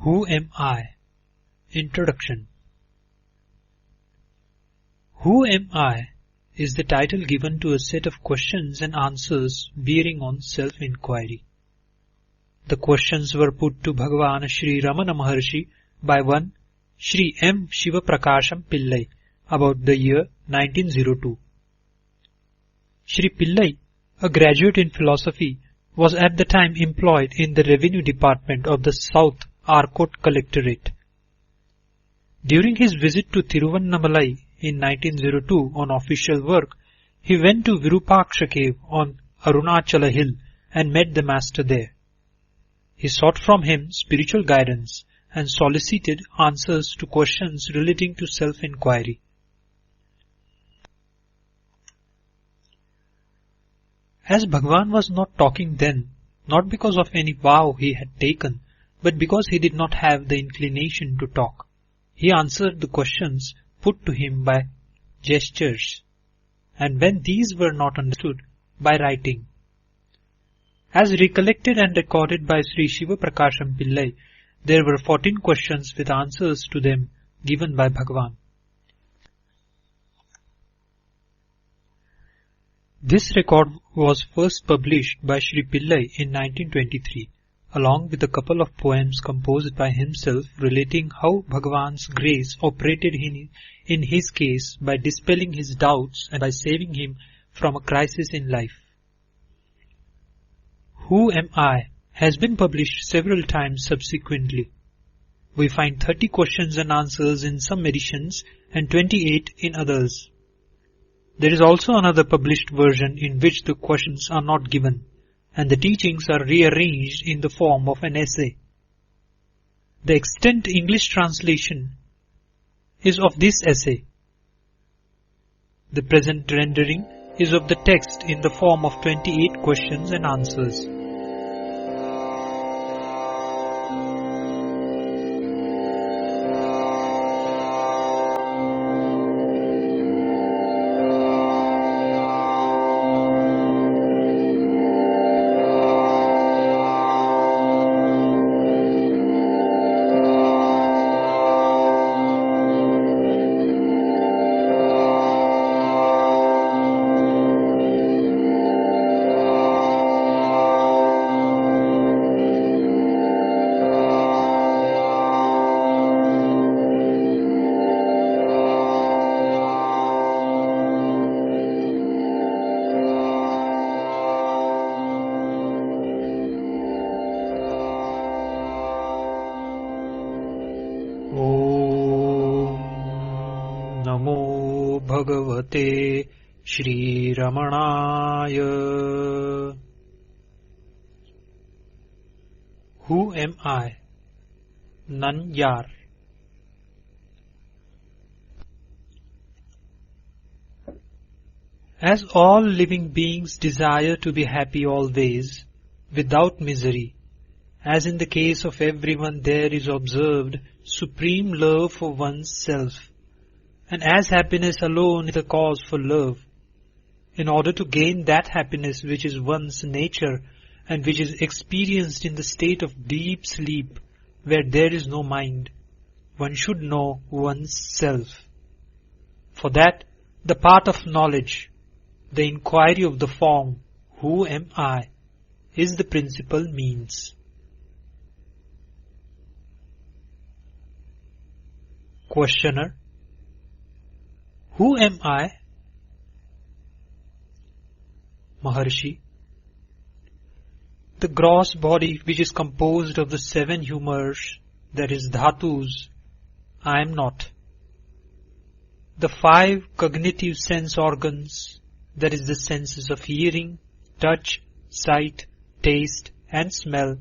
Who am I? Introduction. Who am I is the title given to a set of questions and answers bearing on self-inquiry. The questions were put to Bhagavan Sri Ramana Maharshi by one Sri M. Shiva Prakasham Pillai about the year 1902. Sri Pillai, a graduate in philosophy, was at the time employed in the revenue department of the South Arcot Collectorate. During his visit to Tiruvannamalai in 1902 on official work, he went to Virupaksha cave on Arunachala hill and met the master there. He sought from him spiritual guidance and solicited answers to questions relating to self-inquiry. As Bhagavan was not talking then, not because of any vow he had taken, but because he did not have the inclination to talk, he answered the questions put to him by gestures, and when these were not understood, by writing. As recollected and recorded by Sri Shiva Prakasham Pillai, there were 14 questions with answers to them given by Bhagavan. This record was first published by Sri Pillai in 1923, along with a couple of poems composed by himself relating how Bhagavan's grace operated in his case by dispelling his doubts and by saving him from a crisis in life. Who Am I has been published several times subsequently. We find 30 questions and answers in some editions and 28 in others. There is also another published version in which the questions are not given, and the teachings are rearranged in the form of an essay. The extant English translation is of this essay. The present rendering is of the text in the form of 28 questions and answers. Namo Bhagavate Shri Ramanaya. Who am I? None yar. As all living beings desire to be happy always, without misery, as in the case of everyone there is observed supreme love for one's self, and as happiness alone is the cause for love, in order to gain that happiness which is one's nature and which is experienced in the state of deep sleep where there is no mind, one should know one's self. For that, the path of knowledge, the inquiry of the form, who am I, is the principal means. Questioner. Who am I? Maharshi. The gross body which is composed of the 7 humors, that is dhatus, I am not. The 5 cognitive sense organs, that is the senses of hearing, touch, sight, taste and smell,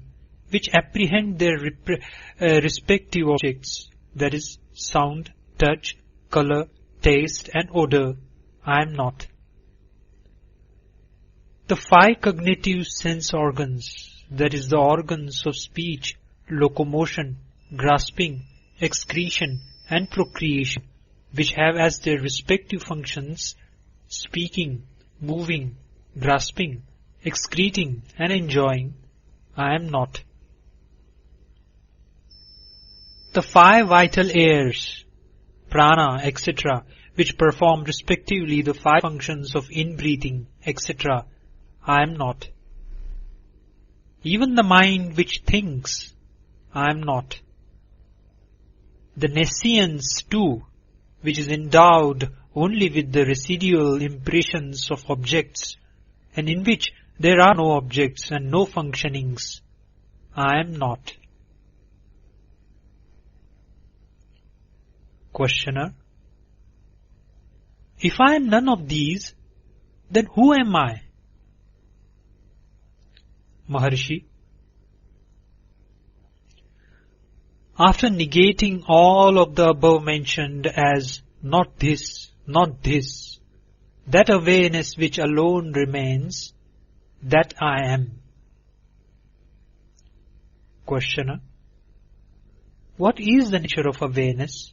which apprehend their respective objects, that is sound, touch, color, taste and odor, I am not. The 5 cognitive sense organs, that is the organs of speech, locomotion, grasping, excretion and procreation, which have as their respective functions speaking, moving, grasping, excreting and enjoying, I am not. The 5 vital airs, prana, etc., which perform respectively the 5 functions of in-breathing, etc., I am not. Even the mind which thinks, I am not. The nescience too, which is endowed only with the residual impressions of objects, and in which there are no objects and no functionings, I am not. Questioner: if I am none of these, then who am I? Maharshi: after negating all of the above mentioned as not this, that awareness which alone remains, that I am. Questioner: what is the nature of awareness?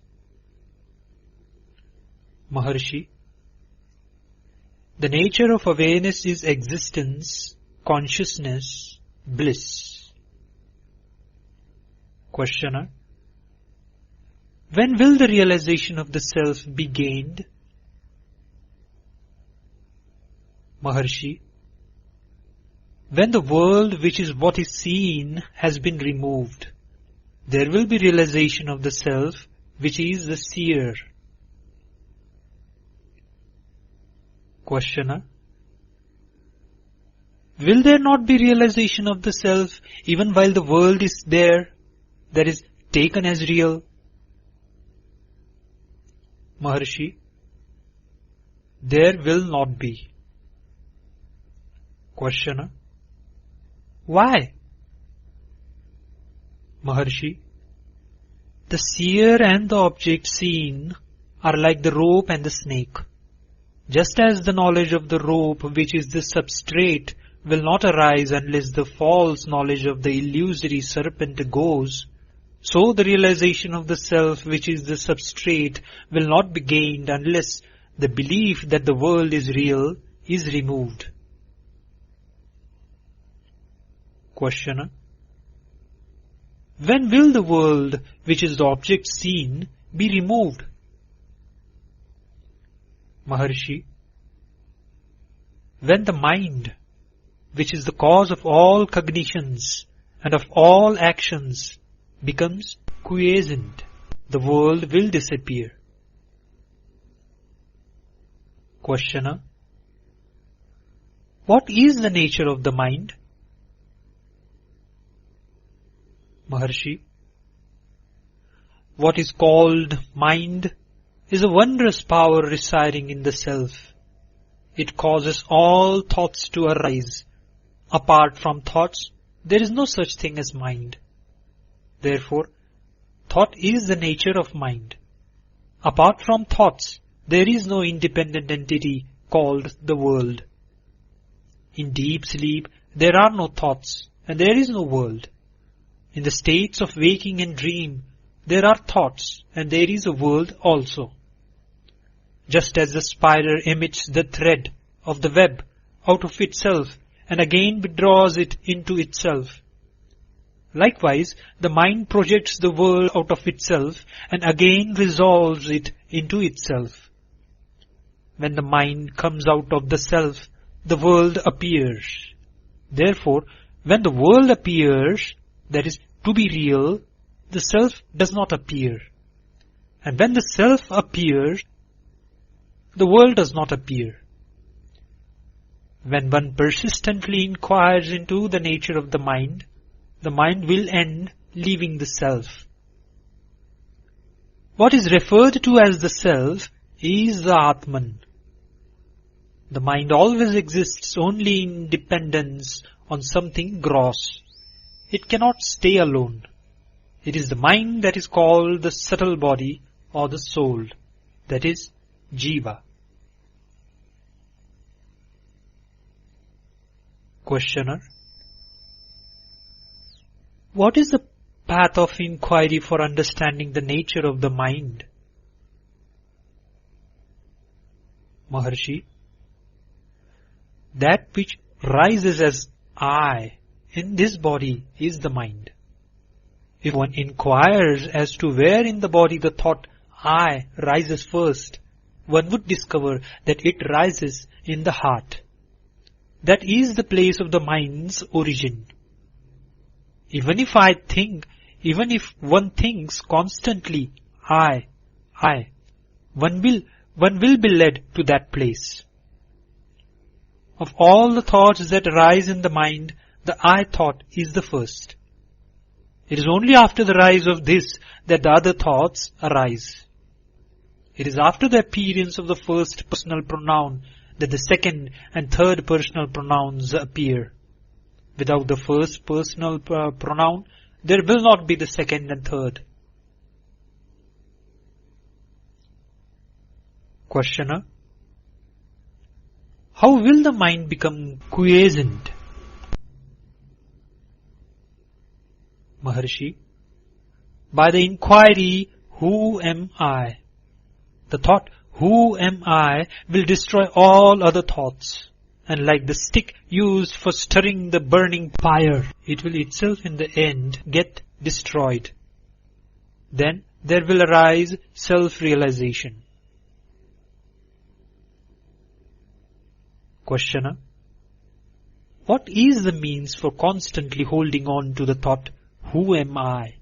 Maharshi: the nature of awareness is existence, consciousness, bliss. Questioner: when will the realization of the self be gained? Maharshi: when the world which is what is seen has been removed, there will be realization of the self which is the seer. Questioner: will there not be realization of the self even while the world is there, that is taken as real? Maharshi: there will not be. Questioner: why? Maharshi: the seer and the object seen are like the rope and the snake. Just as the knowledge of the rope, which is the substrate, will not arise unless the false knowledge of the illusory serpent goes, so the realization of the self, which is the substrate, will not be gained unless the belief that the world is real is removed. Questioner: when will the world, which is the object seen, be removed? Maharshi: when the mind, which is the cause of all cognitions and of all actions, becomes quiescent, the world will disappear. Questioner: what is the nature of the mind? Maharshi: what is called mind is a wondrous power residing in the self. It causes all thoughts to arise. Apart from thoughts, there is no such thing as mind. Therefore, thought is the nature of mind. Apart from thoughts, there is no independent entity called the world. In deep sleep, there are no thoughts, and there is no world. In the states of waking and dream, there are thoughts, and there is a world also. Just as the spider emits the thread of the web out of itself and again withdraws it into itself, likewise the mind projects the world out of itself and again resolves it into itself. When the mind comes out of the self, the world appears. Therefore, when the world appears, that is, to be real, the self does not appear. And when the self appears, the world does not appear. When one persistently inquires into the nature of the mind will end leaving the self. What is referred to as the self is the Atman. The mind always exists only in dependence on something gross. It cannot stay alone. It is the mind that is called the subtle body or the soul, that is, Jiva. Questioner: what is the path of inquiry for understanding the nature of the mind? Maharshi: that which rises as I in this body is the mind. If one inquires as to where in the body the thought I rises first, one would discover that it rises in the heart. That is the place of the mind's origin. Even if one thinks constantly, I, one will be led to that place. Of all the thoughts that arise in the mind, the I thought is the first. It is only after the rise of this that the other thoughts arise. It is after the appearance of the first personal pronoun that the second and third personal pronouns appear. Without the first personal pronoun, there will not be the second and third. Questioner: how will the mind become quiescent? Maharshi: by the inquiry, who am I? The thought, who am I, will destroy all other thoughts. And like the stick used for stirring the burning fire, it will itself in the end get destroyed. Then there will arise self-realization. Questioner: what is the means for constantly holding on to the thought, who am I?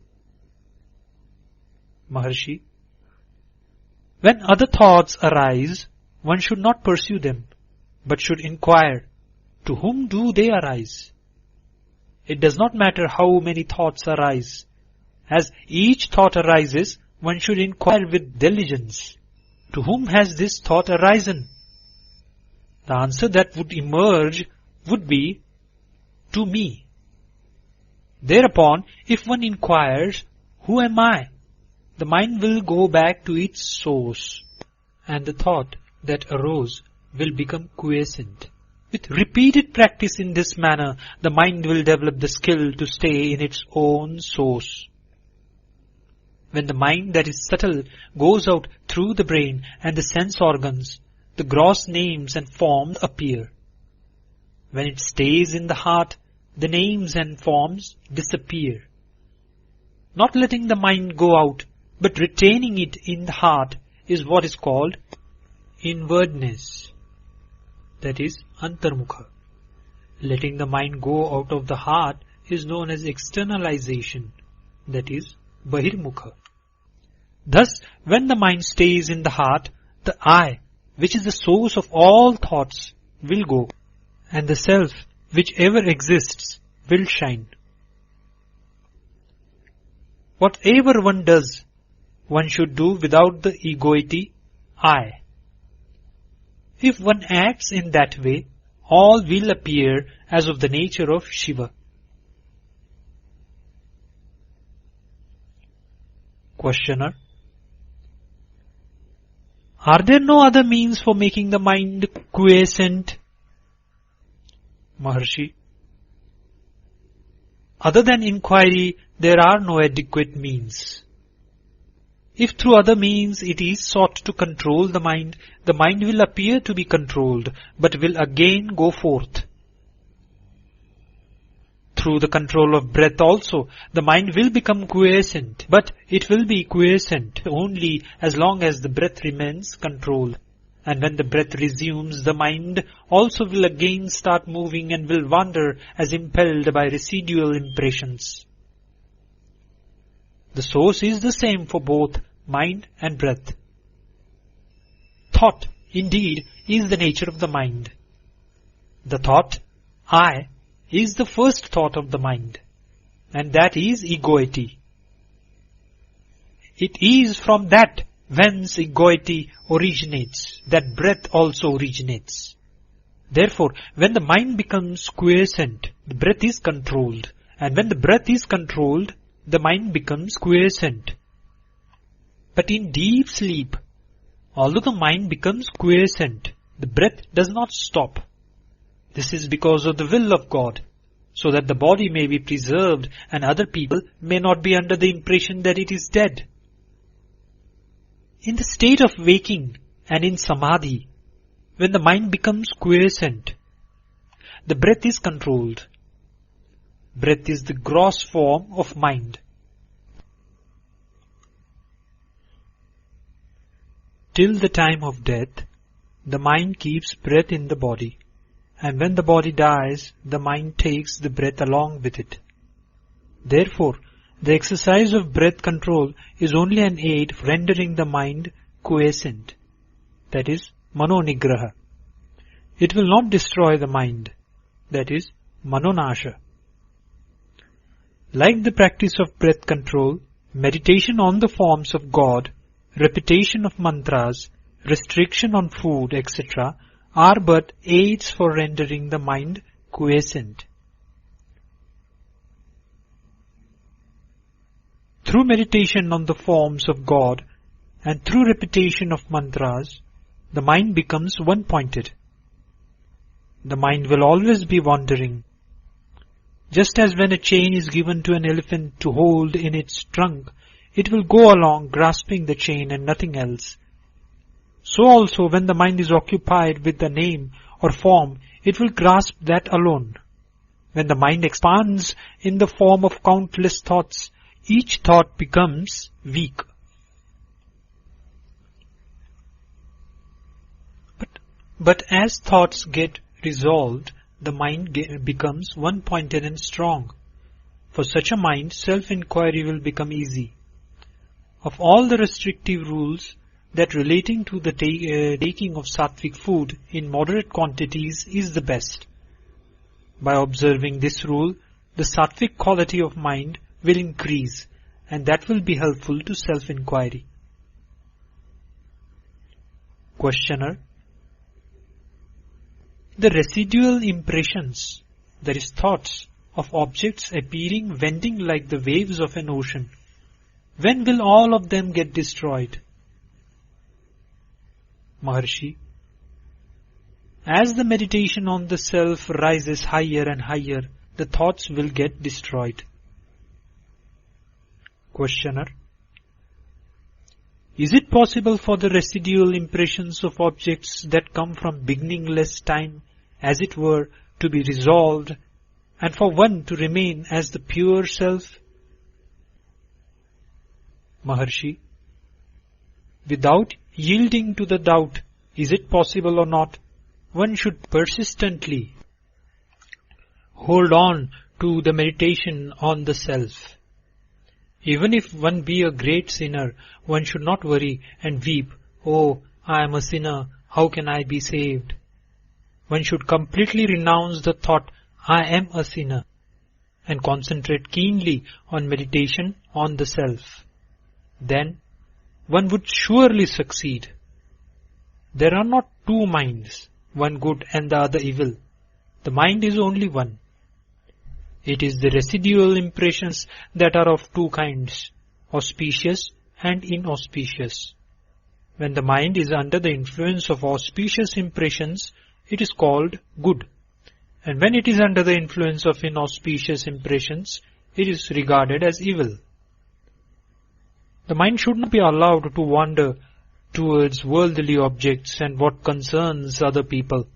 Maharshi: when other thoughts arise, one should not pursue them, but should inquire, to whom do they arise? It does not matter how many thoughts arise. As each thought arises, one should inquire with diligence, to whom has this thought arisen? The answer that would emerge would be, to me. Thereupon, if one inquires, who am I? The mind will go back to its source, and the thought that arose will become quiescent. With repeated practice in this manner, the mind will develop the skill to stay in its own source. When the mind that is subtle goes out through the brain and the sense organs, the gross names and forms appear. When it stays in the heart, the names and forms disappear. Not letting the mind go out, but retaining it in the heart is what is called inwardness. That is antarmukha. Letting the mind go out of the heart is known as externalization. That is bahirmukha. Thus, when the mind stays in the heart, the I, which is the source of all thoughts, will go, and the self, which ever exists, will shine. Whatever one does, one should do without the egoity, I. If one acts in that way, all will appear as of the nature of Shiva. Questioner: are there no other means for making the mind quiescent? Maharshi: other than inquiry, there are no adequate means. If through other means it is sought to control the mind will appear to be controlled, but will again go forth. Through the control of breath also, the mind will become quiescent, but it will be quiescent only as long as the breath remains controlled. And when the breath resumes, the mind also will again start moving and will wander as impelled by residual impressions. The source is the same for both mind and breath. Thought, indeed, is the nature of the mind. The thought, I, is the first thought of the mind, and that is egoity. It is from that whence egoity originates, that breath also originates. Therefore, when the mind becomes quiescent, the breath is controlled, and when the breath is controlled, the mind becomes quiescent. But in deep sleep, although the mind becomes quiescent, the breath does not stop. This is because of the will of God, so that the body may be preserved and other people may not be under the impression that it is dead. In the state of waking and in samadhi, when the mind becomes quiescent, the breath is controlled. Breath is the gross form of mind. Till the time of death, the mind keeps breath in the body, and when the body dies, the mind takes the breath along with it. Therefore, the exercise of breath control is only an aid for rendering the mind quiescent, that is, manonigraha. It will not destroy the mind, that is, manonasha. Like the practice of breath control, meditation on the forms of God, repetition of mantras, restriction on food, etc. are but aids for rendering the mind quiescent. Through meditation on the forms of God and through repetition of mantras, the mind becomes one-pointed. The mind will always be wandering. Just as when a chain is given to an elephant to hold in its trunk, it will go along grasping the chain and nothing else. So also when the mind is occupied with the name or form, it will grasp that alone. When the mind expands in the form of countless thoughts, each thought becomes weak. But as thoughts get resolved, the mind becomes one-pointed and strong. For such a mind, self-inquiry will become easy. Of all the restrictive rules that relating to the taking of sattvic food in moderate quantities is the best. By observing this rule, the sattvic quality of mind will increase, and that will be helpful to self-inquiry. Questioner: the residual impressions, that is thoughts, of objects appearing vending like the waves of an ocean, when will all of them get destroyed? Maharshi: as the meditation on the self rises higher and higher, the thoughts will get destroyed. Questioner: is it possible for the residual impressions of objects that come from beginningless time, as it were, to be resolved, and for one to remain as the pure self? Maharshi: without yielding to the doubt, is it possible or not, one should persistently hold on to the meditation on the self. Even if one be a great sinner, one should not worry and weep, "Oh, I am a sinner, how can I be saved?" One should completely renounce the thought, "I am a sinner," and concentrate keenly on meditation on the self. Then one would surely succeed. There are not two minds, one good and the other evil. The mind is only one. It is the residual impressions that are of two kinds, auspicious and inauspicious. When the mind is under the influence of auspicious impressions, it is called good. And when it is under the influence of inauspicious impressions, it is regarded as evil. The mind should not be allowed to wander towards worldly objects and what concerns other people.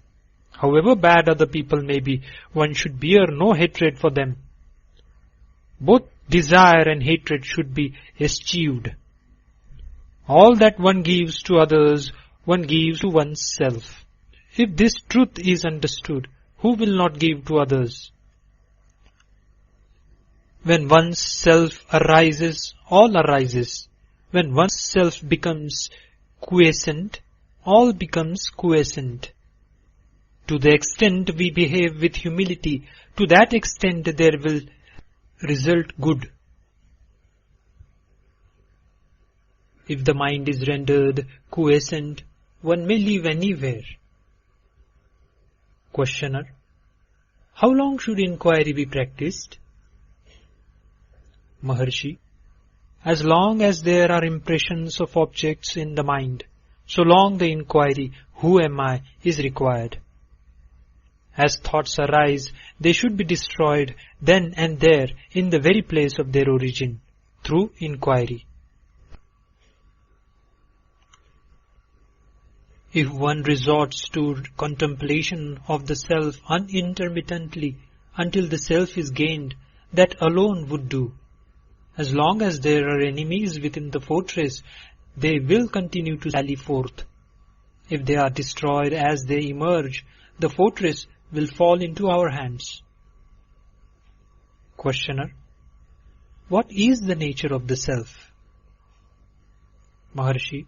However bad other people may be, one should bear no hatred for them. Both desire and hatred should be eschewed. All that one gives to others, one gives to oneself. If this truth is understood, who will not give to others? When one's self arises, all arises. When one's self becomes quiescent, all becomes quiescent. To the extent we behave with humility, to that extent there will result good. If the mind is rendered quiescent, one may live anywhere. Questioner: how long should inquiry be practiced? Maharshi: as long as there are impressions of objects in the mind, so long the inquiry, "Who am I?" is required. As thoughts arise, they should be destroyed then and there in the very place of their origin, through inquiry. If one resorts to contemplation of the self unintermittently until the self is gained, that alone would do. As long as there are enemies within the fortress, they will continue to sally forth. If they are destroyed as they emerge, the fortress will fall into our hands. Questioner: what is the nature of the self? Maharshi: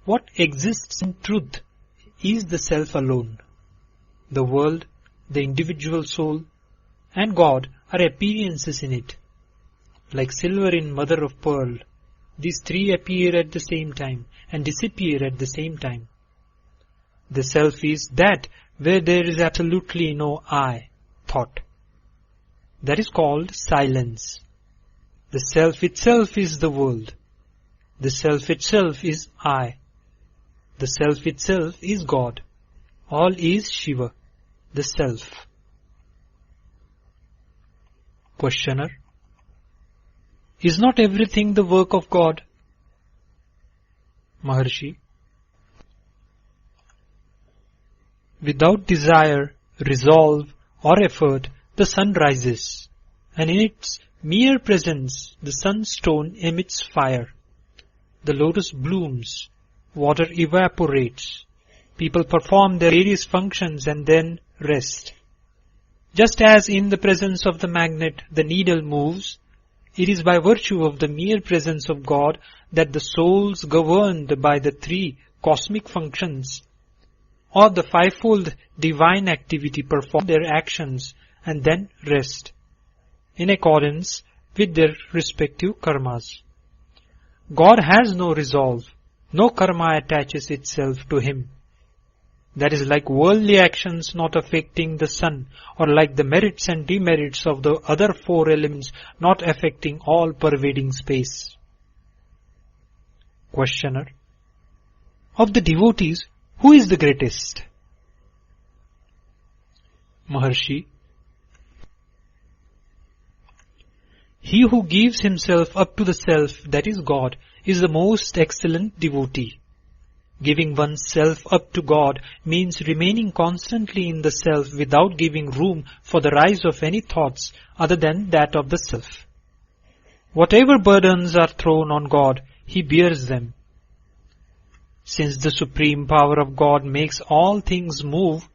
what exists in truth is the self alone. The world, the individual soul, and God are appearances in it. Like silver in mother of pearl, these three appear at the same time and disappear at the same time. The self is that where there is absolutely no I, thought. That is called silence. The self itself is the world. The self itself is I. The self itself is God. All is Shiva, the self. Questioner: is not everything the work of God? Maharshi: without desire, resolve, or effort, the sun rises, and in its mere presence the sunstone emits fire. The lotus blooms, water evaporates. People perform their various functions and then rest. Just as in the presence of the magnet the needle moves, it is by virtue of the mere presence of God that the souls governed by the three cosmic functions or the fivefold divine activity perform their actions and then rest, in accordance with their respective karmas. God has no resolve, no karma attaches itself to Him. That is like worldly actions not affecting the sun, or like the merits and demerits of the other four elements not affecting all pervading space. Questioner: of the devotees, who is the greatest? Maharshi: he who gives himself up to the self, that is God, is the most excellent devotee. Giving one's self up to God means remaining constantly in the self without giving room for the rise of any thoughts other than that of the self. Whatever burdens are thrown on God, He bears them. Since the supreme power of God makes all things move,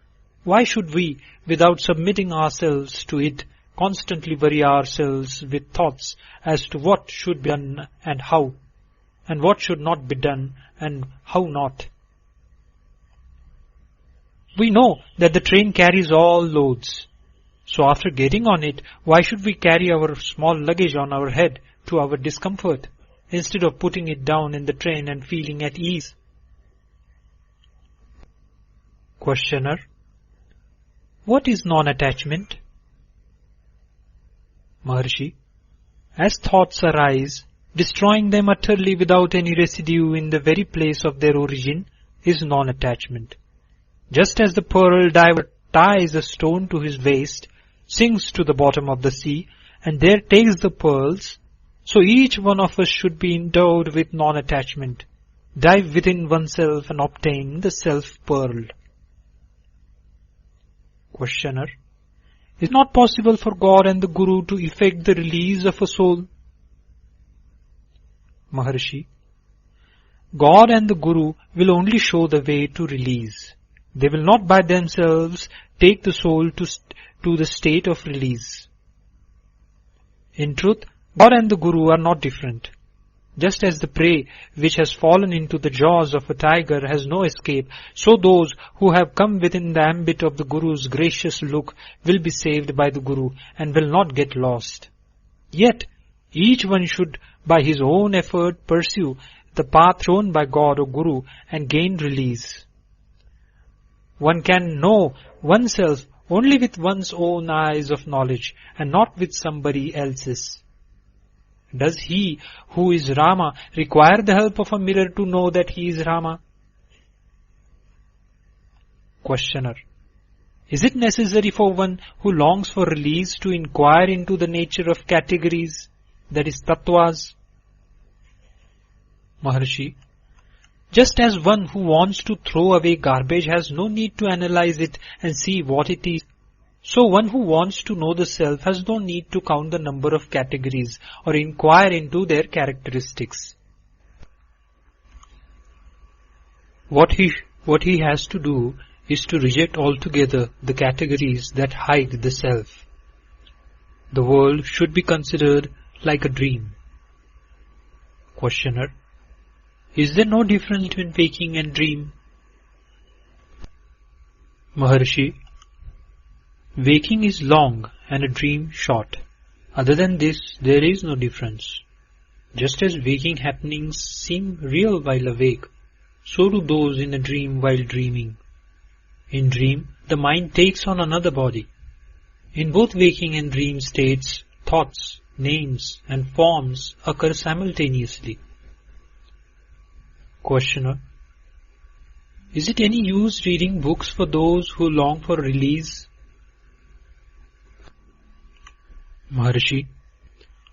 why should we, without submitting ourselves to it, constantly worry ourselves with thoughts as to what should be done and how, and what should not be done and how not? We know that the train carries all loads. So after getting on it, why should we carry our small luggage on our head to our discomfort, instead of putting it down in the train and feeling at ease? Questioner: what is non-attachment? Maharshi: as thoughts arise, destroying them utterly without any residue in the very place of their origin is non-attachment. Just as the pearl diver ties a stone to his waist, sinks to the bottom of the sea, and there takes the pearls, so each one of us should be endowed with non-attachment, dive within oneself and obtain the self-pearl. Questioner: is it not possible for God and the Guru to effect the release of a soul? Maharshi: God and the Guru will only show the way to release. They will not by themselves take the soul to the state of release. In truth, God and the Guru are not different. Just as the prey which has fallen into the jaws of a tiger has no escape, so those who have come within the ambit of the Guru's gracious look will be saved by the Guru and will not get lost. Yet, each one should by his own effort pursue the path shown by God or Guru and gain release. One can know oneself only with one's own eyes of knowledge and not with somebody else's. Does he who is Rama require the help of a mirror to know that he is Rama? Questioner: is it necessary for one who longs for release to inquire into the nature of categories, that is tattvas? Maharshi: just as one who wants to throw away garbage has no need to analyze it and see what it is, so one who wants to know the self has no need to count the number of categories or inquire into their characteristics. What he has to do is to reject altogether the categories that hide the self. The world should be considered like a dream. Questioner: Is there no difference between waking and dream? Maharshi: Waking is long and a dream short. Other than this, there is no difference. Just as waking happenings seem real while awake, so do those in a dream while dreaming. In dream, the mind takes on another body. In both waking and dream states, thoughts, names, and forms occur simultaneously. Questioner: Is it any use reading books for those who long for release? Maharshi: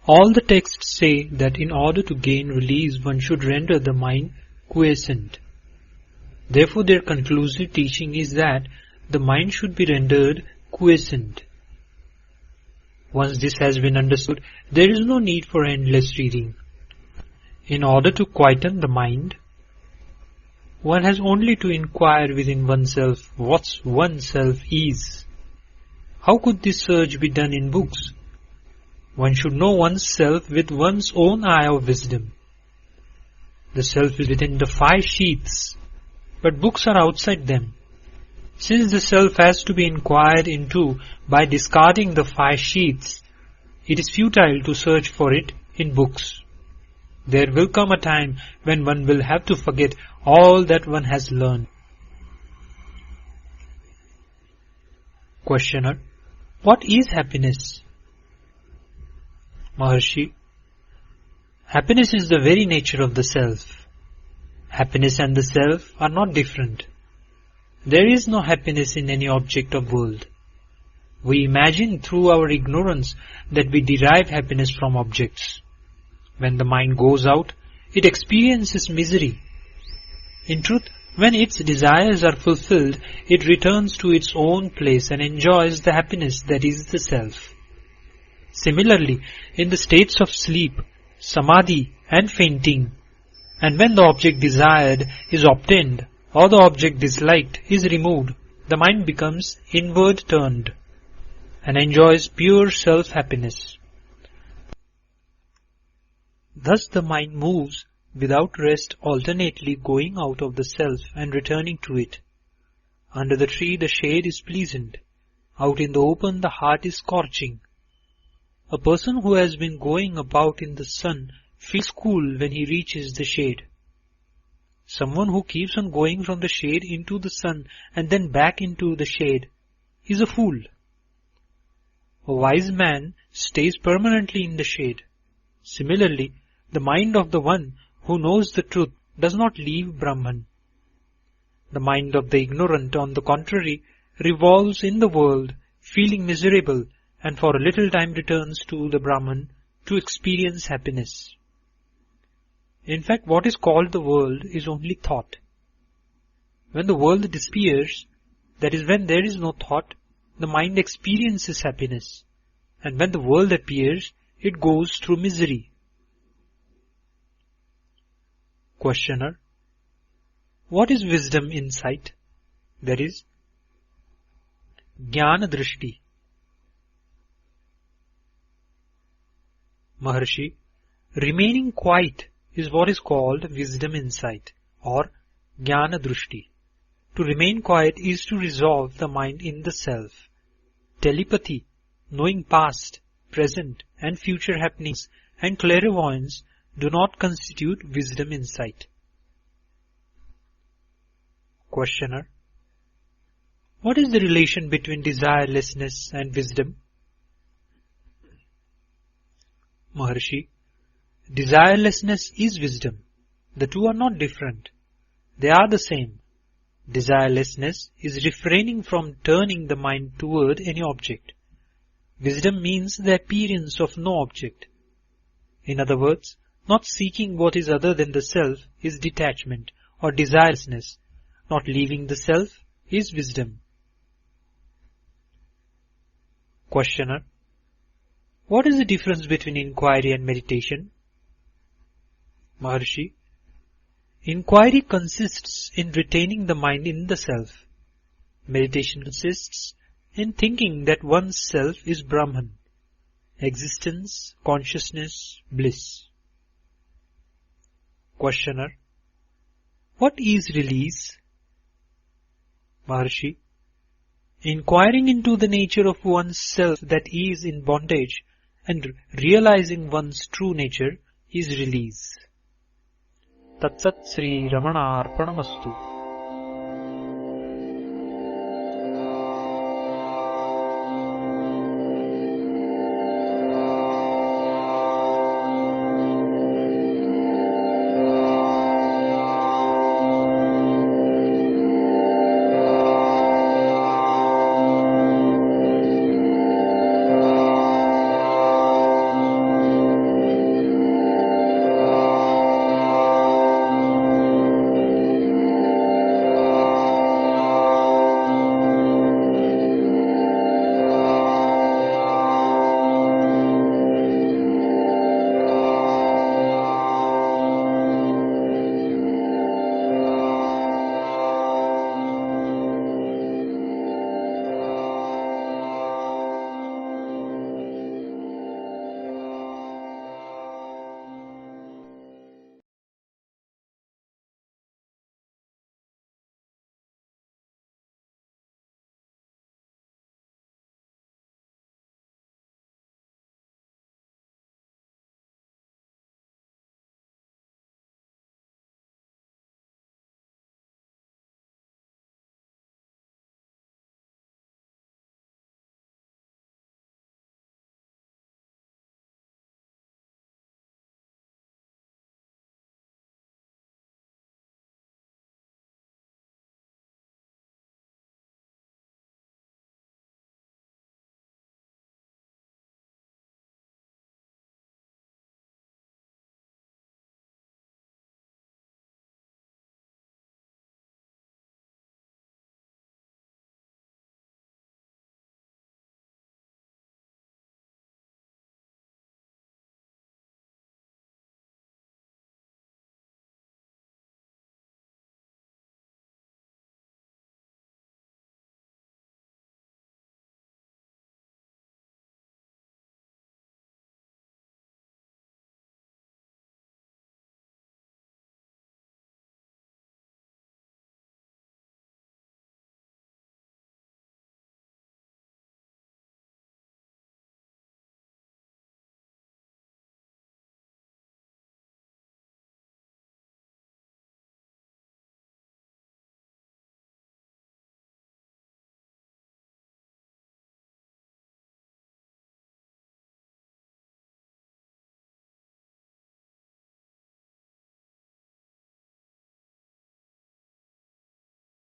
All the texts say that in order to gain release one should render the mind quiescent. Therefore their conclusive teaching is that the mind should be rendered quiescent. Once this has been understood, there is no need for endless reading. In order to quieten the mind, one has only to inquire within oneself what oneself is. How could this search be done in books? One should know oneself with one's own eye of wisdom. The self is within the 5 sheaths, but books are outside them. Since the self has to be inquired into by discarding the 5 sheaths, it is futile to search for it in books. There will come a time when one will have to forget all that one has learned. Questioner: What is happiness? Maharshi: Happiness is the very nature of the self. Happiness and the self are not different. There is no happiness in any object of world. We imagine through our ignorance that we derive happiness from objects. When the mind goes out, it experiences misery. In truth, when its desires are fulfilled, it returns to its own place and enjoys the happiness that is the self. Similarly, in the states of sleep, samadhi and fainting, and when the object desired is obtained or the object disliked is removed, the mind becomes inward turned and enjoys pure self-happiness. Thus the mind moves without rest, alternately going out of the self and returning to it. Under the tree the shade is pleasant. Out in the open the heart is scorching. A person who has been going about in the sun feels cool when he reaches the shade. Someone who keeps on going from the shade into the sun and then back into the shade is a fool. A wise man stays permanently in the shade. Similarly, the mind of the one who knows the truth does not leave Brahman. The mind of the ignorant, on the contrary, revolves in the world, feeling miserable, and for a little time returns to the Brahman to experience happiness. In fact, what is called the world is only thought. When the world disappears, that is when there is no thought, the mind experiences happiness, and when the world appears, it goes through misery. Questioner: What is wisdom insight? That is, Jnana Drishti. Maharshi: Remaining quiet is what is called wisdom insight or Jnana Drishti. To remain quiet is to resolve the mind in the self. Telepathy, knowing past, present and future happenings, and clairvoyance do not constitute wisdom insight. Questioner: What is the relation between desirelessness and wisdom? Maharshi: Desirelessness is wisdom. The two are not different. They are the same. Desirelessness is refraining from turning the mind toward any object. Wisdom means the appearance of no object. In other words, not seeking what is other than the self is detachment or desirelessness. Not leaving the self is wisdom. Questioner: What is the difference between inquiry and meditation? Maharshi: Inquiry consists in retaining the mind in the self. Meditation consists in thinking that one's self is Brahman, existence, consciousness, bliss. Questioner: what is release? Maharshi: inquiring into the nature of one's self that is in bondage and realizing one's true nature is release. Tat Sat Sri Ramana Arpanamastu.